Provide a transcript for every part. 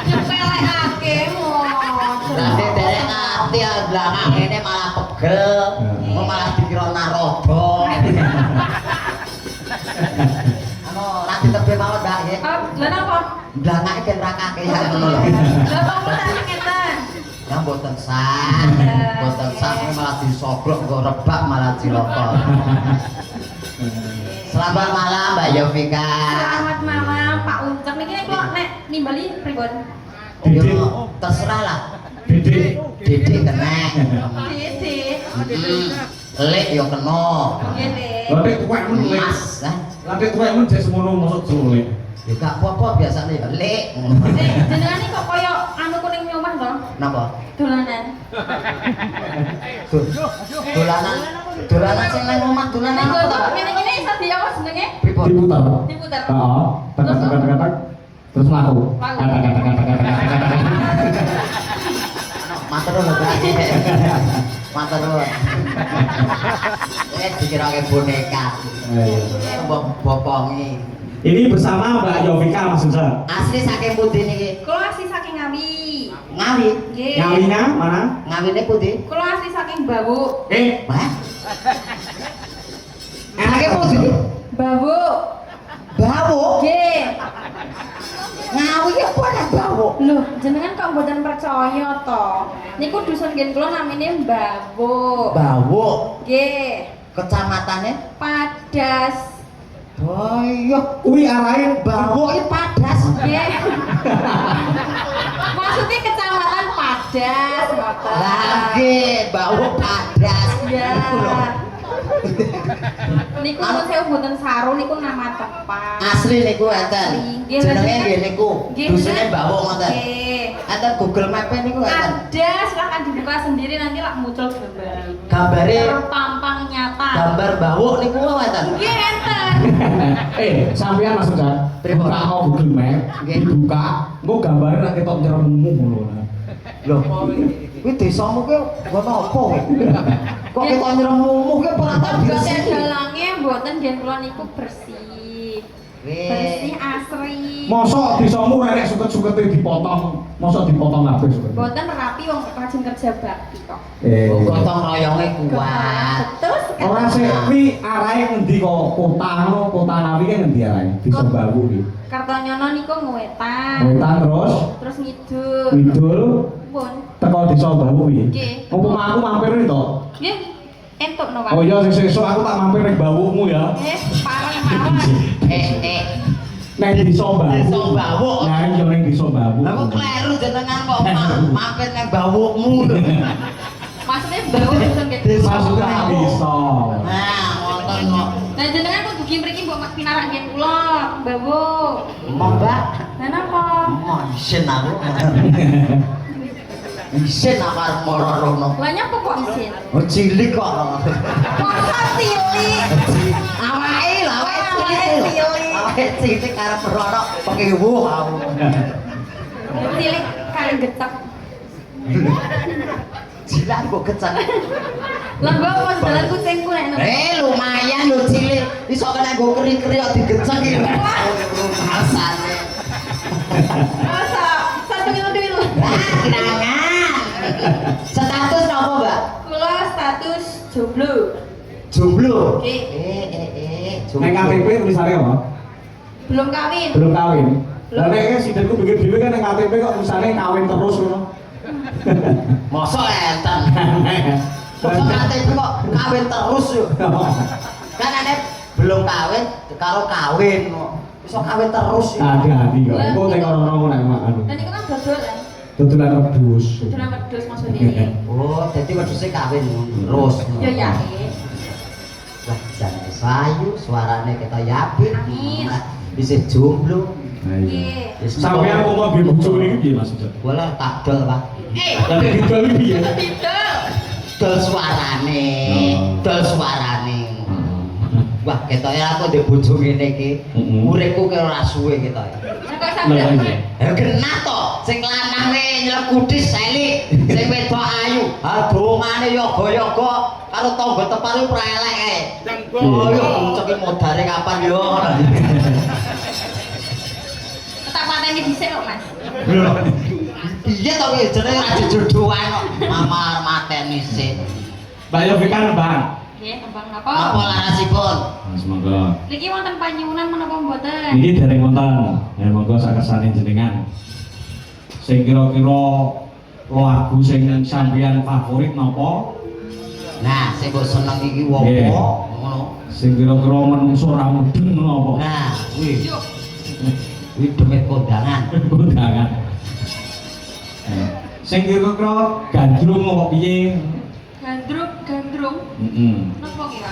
Nyepelekake mon. Nanti derek ngerti belakang ini malah pegel, malah dikira narodo. Anu nanti tebe mawon Mbak nggih. Lha napa? Blangake gen rakake ya ngono lho. Lha kok mboten ngeten. Ya mboten sah. Mboten sah malah disobrok nggo rebak malah cilaka. Selamat malam Mbak Yovika. Selamat malam Pak Uncek. Niki kok nek nimbali pripun? Yo terserah lah. Didik kena. Didik. Lek yo kena. Nggih, Dik. Lha tuwek men lek. Mas, Lha tuwek men jek semono mosok sulit. ya gak apa-apa biasanya ya lek. Jenengan iki kok koyo anu kuning nyomah to? Napa? Dolanan. Dolanan sing nang omah dolanan apa to? Ngene-ngene iso di apa jenenge? Pripun? Diputar. Diputer. Heeh. Tekan. Terus mlaku. Matur nuwun Mbak. Matur nuwun. Dikirake boneka. Bopongi. Ini bersama Mbak Yovika Mas Unsa. Asli saking pundi niki? Kula asli saking Ngawi. Ngawi. Nggih. Ngawina mana? Ngawine pundi? Kula asli saking Bawuk. Wah. Anake pundi? Bawuk. Bawuk. Nggih. Ngawi apa nek bawuk? Loh, jenengan kok mboten percaya to? Niku dusun ngen kula namine Bawuk. Bawuk. Nggih. Kecamatane Padas. Boyok. Kuwi arahe Bawuk iki padas. Nggih. Maksudnya kecamatan Padas, ngoten. Lagi bawuk padas. Ya. Niku mun saya mboten saru niku nama tepat. Asli niku enten. Nggih, Jenenge nggih. nggih niku. Nggih, Dusune bener. bawuk ngoten. Nggih. Enten Google Map niku enten. Ada, silahkan dibuka sendiri nanti lah muncul gambar. Gambare Terpampang nyata. gambar bawuk niku enten. Nggih, enten. Sampean Mas Unsa. Pripun? Buka Google Map, Nggih. dibuka, engko gambare nek ketok nyeremmu ngono. Lho, kuwi desamu ki ngono apa kowe? Kok kita nyeremu ki ora tak Boten bersih. dalange mboten nggih kula niku bersih. Bersih asri. Mosok disomu rek suket-sukete dipotong, mosok dipotong kabeh suket. Boten rapi wong rajin kerja bakti kok. Gotong royonge kuat. Betul sekali. Ora sih kuwi arahe ngendi kok kota ngono, kota Ngawi kan ngendi arahe? Desa Bawu iki. Kartonyono niku ngewetan. Wetan terus Terus ngidul. ngidul Pun. teko desa Bawu iki. Nggih. Umpama aku mampir nih to. Nggih. Entuk no, Pak. Oh iya sesuk aku tak mampir ning Bawumu ya. Parang mawon. Ning desa Bawu. Desa Bawu. Nah, iya ning desa Bawu. Lah kok kleru jenengan kok mampir nang bawukmu lho. Maksudnya bau dusun nggih. Maksudnya ning desa. Nah, wonten kok. Nah jenengan kok dugi mriki mbok pinarak ngen kula, Mbak. Mbak, Lah napa? isin aku. Isin aku arep mara rono. Lah nyapa kok isin? Oh cilik kok. Masa cilik. Awake lho, awake Awake cilik. cilik. Awake cilik arep rono pengiwuh aku. Cilik kali getek. Cilik kok kecak. Lah mbak pas jalan kucingku nek ngono. Lumayan lho cilik. Iso kena nggo keri-keri kok digecek iki. Rasane. Masa satu kilo dulu. Kenangan. Status apa, Mbak? Kula status jomblo. Jomblo. Oke. Jomblo. Ning KTP tulisane apa? Belum kawin. Belum kawin. Lah nek sidetku bikin dhewe kan ning KTP kok tulisane kawin terus ngono. Mosok enten. Mosok KTP kok kawin terus yo. Kan ane belum kawin karo kawin kok. Iso kawin terus yo. Hati-hati kok. Engko nek ora-ora nek anu. Dan itu kan dodolan. Dodolan wedhus. Dodolan wedhus maksudnya. Oh, dadi wedhuse kawin terus. Ya ya. Wah, jangan sayu, suarane kita yapit. Amin. Bisa jomblo. Nah iya. Nggih. Sampeyan kok mau bojo niki piye Mas? Boleh tak dol, Pak. Lah nek didol iki piye? Tidak. Dol suarane, Oh. dol suarane. Wah, ketoke aku ndek bojo ngene iki. Uripku ki ora suwe ketoke. Nah, kok Lah sampeyan? iya. Ya genah to, sing lanang we nyelek kudis elik, sing wedok ayu. Ha dongane yoga-yoga karo tangga tepar ku ora elek ae. Oh, yo cek modare kapan yo. Tak paten lagi dhisik kok, Mas. Iya to kowe jenenge raja jodohan kok. Mamar mateni sik. Mbak Yovika Bang. Nggih, kembang Apa napa? larasipun? Semoga Niki wonten panyuwunan menapa mboten? ini dereng wonten. Ya monggo sakesane jenengan. Sing kira-kira lagu sing sampeyan favorit napa? Nah, sing mbok seneng iki wong Nggih. ngono. Sing kira-kira menungso ra mudeng napa? Nah, kuwi Yuk, demit kondangan. Undangan. Sing kira-kira gandrung apa piye? gandrung. Heeh. Napa ki, Pak?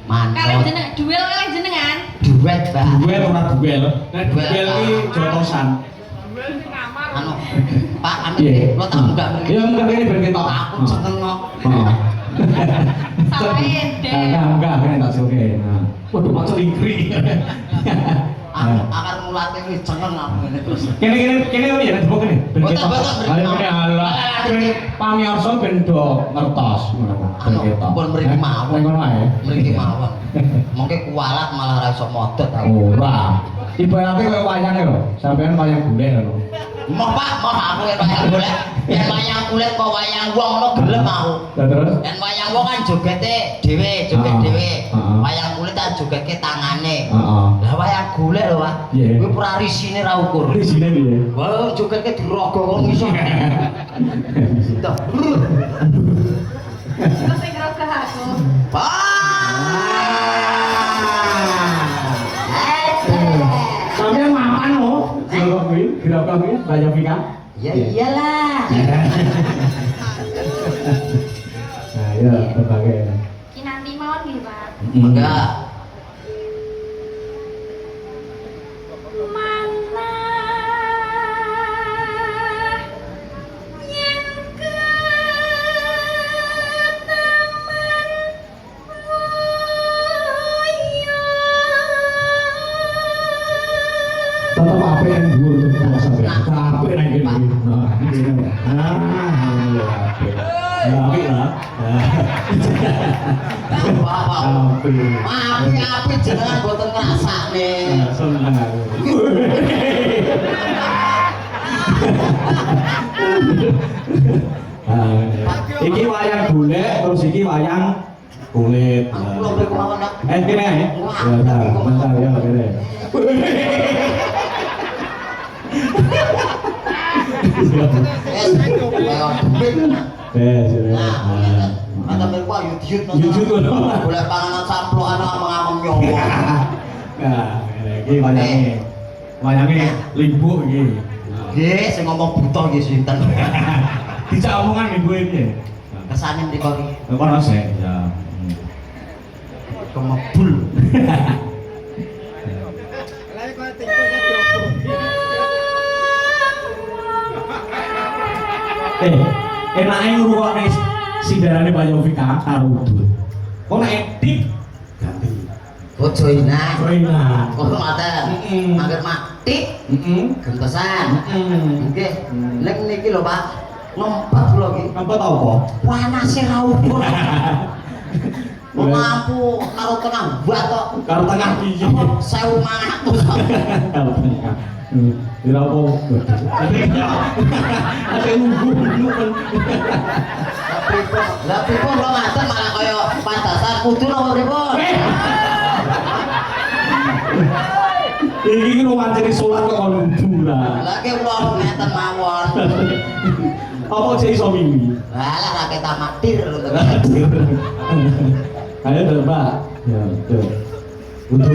Kalian Mantap. jeneng duel kalian jenengan. Duet, Mbak. Duel ora duel. Nek duel iki jotosan. Anu, Pak, anu Iya. lo tak enggak mungkin. Ya enggak ini ben ketok. Aku seneng kok. Heeh. Salahin deh. Enggak, kene tak oke. Nah, waduh maksud ingkri. Aku akan mulatnya wis seneng aku ini terus. Kene ya nek kene. Ben Boten, ketok. boten. Ayo kene ala. Kene pamirsa ben do ngertos ngono. Ben Anu, ketok. pun mriki mawon. Nek ngono ae. Mriki mawon. Mengke kualat malah ra iso modot aku. Ora. Ibaratnya kayak wayang lho. Sampeyan wayang golek lho. Mau Pak, mau aku yang wayang golek. Yen wayang kulit kok wayang wong ngono gelem aku. Lah terus Yen wayang wong kan jogete dhewe, joget Ah, dhewe. ah. Wayang kulit kan jogetke tangane. heeh. Lah wayang golek lho, Pak. Iya. Kuwi prarisine ra ukur. Di sini piye? Wah, jogetke dirogo kok iso. Tuh. Terus sing rogah aku. Sampeyan mapan lho. Kira kuwi, kira kuwi banyak pika. Ya iyalah. Nah, ya berbagai. Kinanti mawon nggih, Pak. Enggak. Mana yen Tetap apa yang dhuwur tetep sampeyan. Apik nang kene. Apik lah. Bapak. Apik. Api jenengan boten ngrasakne. Seneng aku. Iki wayang golek terus iki wayang kulit. Aku belum beri kemauan, Nak. Kene ya. Ya, bentar ya kene. Wes, kaya duit. Nah, kata mereka yud-yud Yud-yud ngono. boleh panganan samplokan ameng-ameng nyowo. Nah, iki wayange. Wayange limbuk iki. Nggih, sing ngomong buta nggih sinten. Dijak omongan minggu iki. Kesane mriko iki Apa rasane? Ya. kemebul. Enake ngrungokne sindarane Pak Yovika karo udut. Kok nek edik ganti. Bojo ina. Rena. Kok ngoten. Mm-mm. Angger mati Heeh. gentesan. Heeh. Nggih. Nek niki lho, Pak. Ngempet kula iki. Apa tau apa? Panase ra ukur. Wong lampu karo tengah buat kok. Karo tengah piye? 1.500. Karo tengah. Kira apa? Ada nunggu dulu kan. Lah pripun kok ngaten malah kaya pantasan kudu napa pripun? Iki kira wancane salat kok ono nunggu lah. Lah ki kula ngeten mawon. Apa sih iso mimi? Lah ra ketak matir. Ayo dong, Mbak. Ya, tuh. Untuk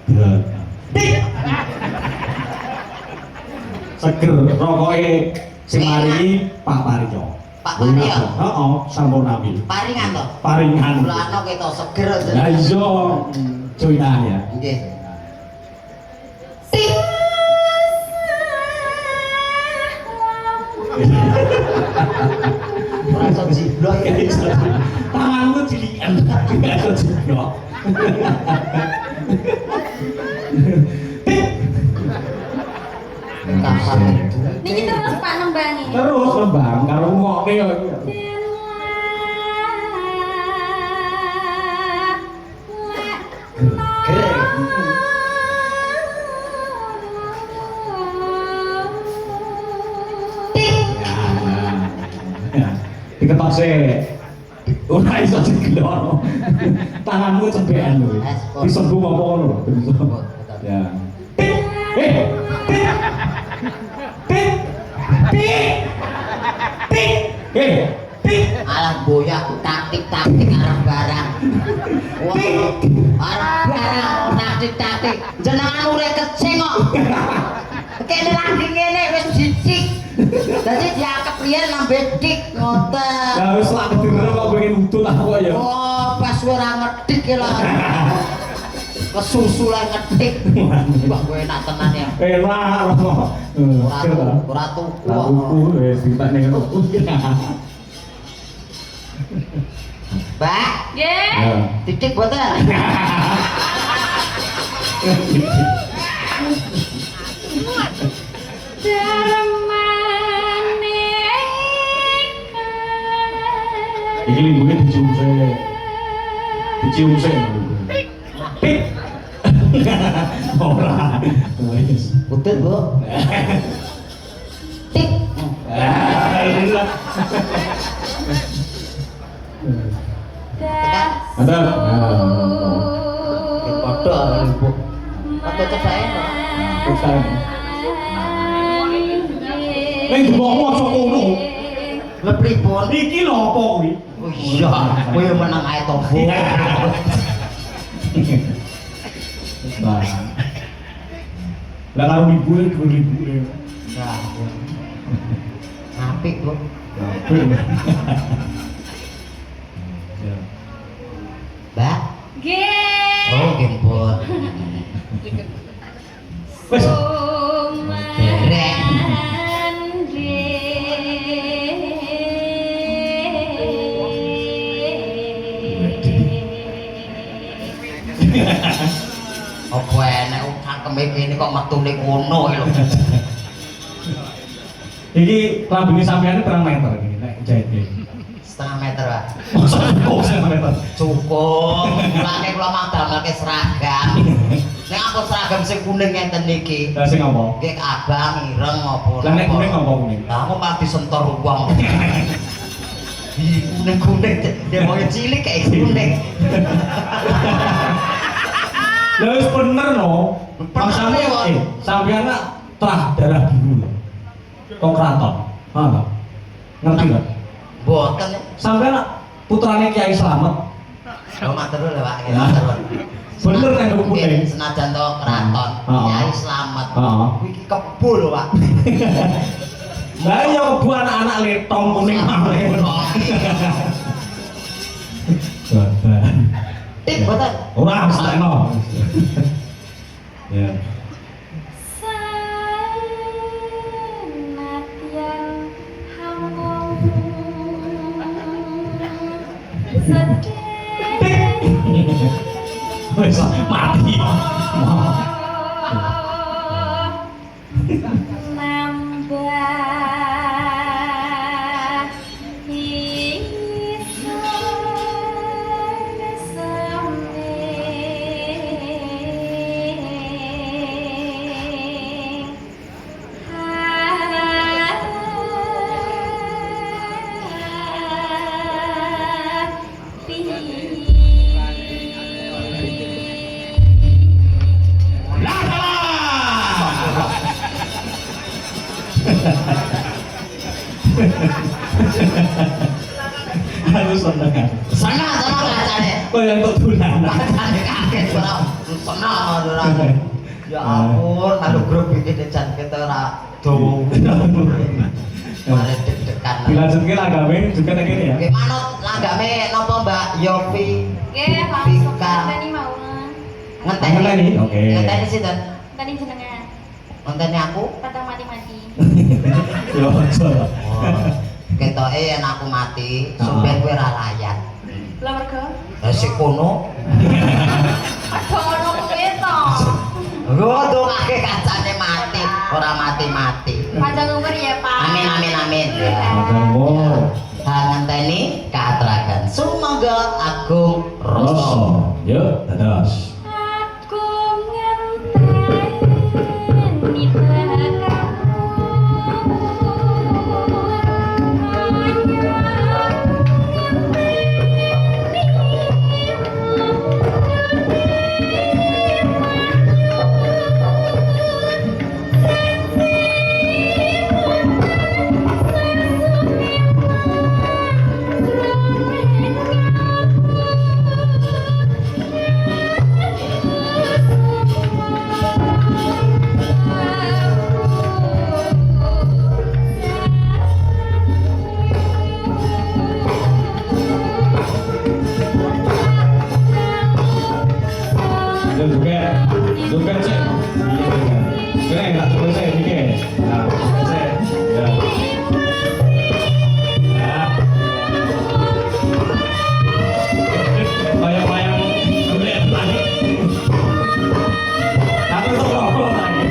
Ya, dia. seger rokoke sing maringi Pak Parjo. Pak Parjo? Heeh, sampun nami. Paringan to. Paringan. Mulane ketok seger. Lah iya, joinan ya. Nggih. Ora iso jiblok. Tanganmu cilikan, gak iso jiblok. Kapan itu? Niki terus Pak nembangi. Terus nembang karo ngoke yo iki. Diketok sih. Ora iso digelono. Tanganmu cebekan lho. Disembung apa ngono lho. Ya. Eh. Alah boyak taktik arah barang. Arah barang taktik. Jenengan urip kecing kok. Kene lagi ngene wis dicik. Dadi diangkep riyen lambe dik ngoten. Lah wis lak kedengeran kok pengen udut aku kok ya. Oh, pas ora ngedik ki lah. Kesusu lah ngedik. Wah, kowe enak tenan ya. Enak kok. Ora tuku. Tuku wis ditane tuku. Mbak, Nggih. titik boten. Iki limbune dicium sik. Dicium sik. Pik. Ora. Wis. Betul, Bu. Tik. Ada. Padha Bu. Padha cedake kok. Ning mbokmu aja ngono. Lah pripun? Iki lho apa kuwi? Oh iya, kowe menang ae to, Bu. Nah. Lah karo libure 2000. Ya. Apik, Bu. Mbak. Nggih. Oh, nggih, Bu. Wes. Apa enek cangkeme kene kok metune ngono lho. Iki lambene sampeyan pirang meter iki nek jahite. Setengah meter, Pak. Masa kok setengah meter? Cukup. Mulane kula mang damelke seragam. Nek aku seragam sing kuning ngenten iki. Lah sing apa? Nggih abang ireng apa. Lah nek kuning apa kuning? Lah aku mah disentor wong. Ih, kuning-kuning dia mau cilik kayak kuning. Lah wis bener no. Masane sampeyan nak trah darah biru. Kok kraton. Ha. Ngerti enggak? Boten. Sampeyan nak putrane Kiai Slamet. Oh, matur lho, Pak. Nggih, matur. Bener kan kuning. Senajan to keraton, Kiai Slamet. Heeh. Kuwi iki kebo lho, Pak. Lah ya kebu anak-anak letong kuning male. Tik boten. Ora mesti no. Ya. Wes mati. Harus seneng. Seneng rasane. Kok yang untuk dolanan. Rasane kaget ora. Seneng ora. Ya ampun, kalau grup iki jan kita ora dowo. Mare deg-degan. Dilanjutke lagame juga nek kene ya. Nggih manut langgame napa Mbak Yofi? Nggih, Pak. Vika. Ngenteni mawon. Ngenteni. Oke. Ngenteni sinten? Ngenteni jenengan. Ngenteni aku? Padang mati-mati. Ya aja. Ketoke yen aku mati, sampeyan kowe ora layak. Lah mergo Lah sik kono. aja ngono kuwi to. Lho dongake kancane mati, ora mati-mati. Panjang umur ya, Pak. Amin amin amin. Panjang umur. Ngenteni katragan sumangga agung rasa. Rasa. Yuk, dados. Aku ngenteni tekamu. Juga cek. Kira enggak coba saya dikit. Nah, saya. Ya. Ya. Bayang-bayang lihat lagi. Aku tuh rokok lagi.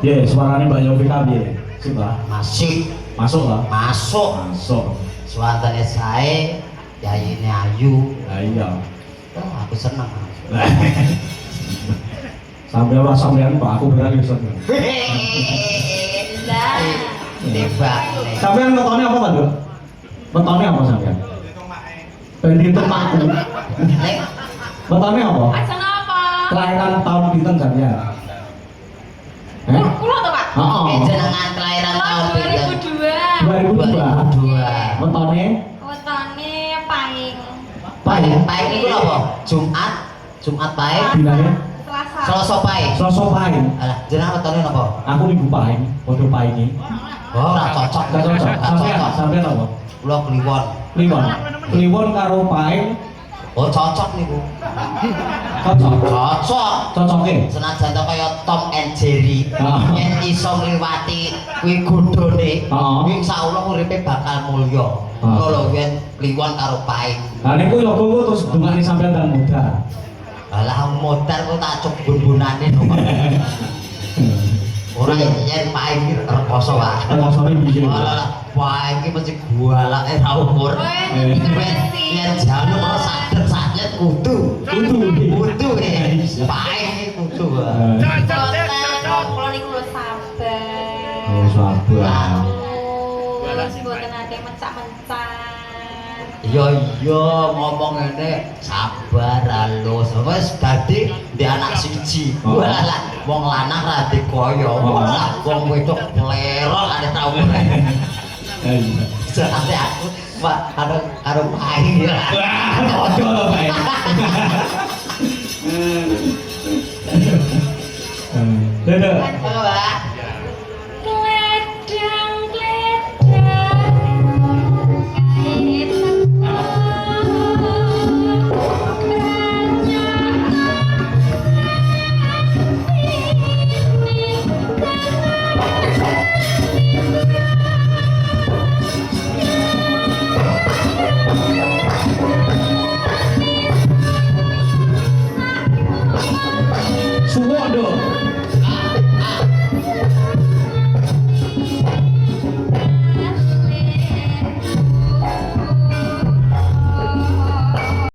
Ya, suaranya Mbak Yovita piye? Sip lah. Masih Masuk lah. masuk. Masuk. Suarane sae, yayine ayu. Nah, iya. Oh, aku seneng. Sampai ora sampean Pak, aku berani seneng. Lah. Tebak. Sampean nontonnya apa, Pak, Dok? Nontonnya apa sampean? Pendidik aku. Nek Nontonnya apa? Acan apa? Kelahiran tahun pinten sampean? Kulo to, Pak? Heeh. jenengan kelahiran tahun pinten? 2002. 2002. Nontonnya Wetone paing. Paing, paing iku apa? Jumat, Jumat paing, dinane Selasa. Selasa paing. Selasa paing. Alah, jenengan wetone napa? Aku minggu paing, padha paingi. Oh, ora cocok. Gak cocok. Gak Sampean cocok. sampean apa? Kula kliwon. Kliwon. Kliwon karo paing Oh, cocok niku. cocok. Cocok. Cocoke. Senajan to kaya Tom and Jerry, Ah. yen iso ngliwati kuwi godhone, Ah. kuwi insyaallah uripe bakal mulya. Ah. Ngono lho yen kliwon karo paing. Lah niku yo kok terus dungane sampean dan muda. Alah modar kok tak cuk bun-bunane to. Ora yen paing iki rekoso wae. Rasane piye? Alah, paing iki mesti gualake ra umur. Yen jaluk ora sadar sajet kudu. Kudu paing iki kudu. Kulo niku lho sabar. Oh, sabar. Wis mboten ate mencak-mencak. Iya iya ngomong ngene sabar halus. Wis dadi ndek anak siji. Oh. Walah wong lanang ra dikoyo. Walah wong wedok plerol ada tau. Iya. Sampe aku karo paing ya. Wah, ojo lho, Pak. Dadah. Halo, Mbak.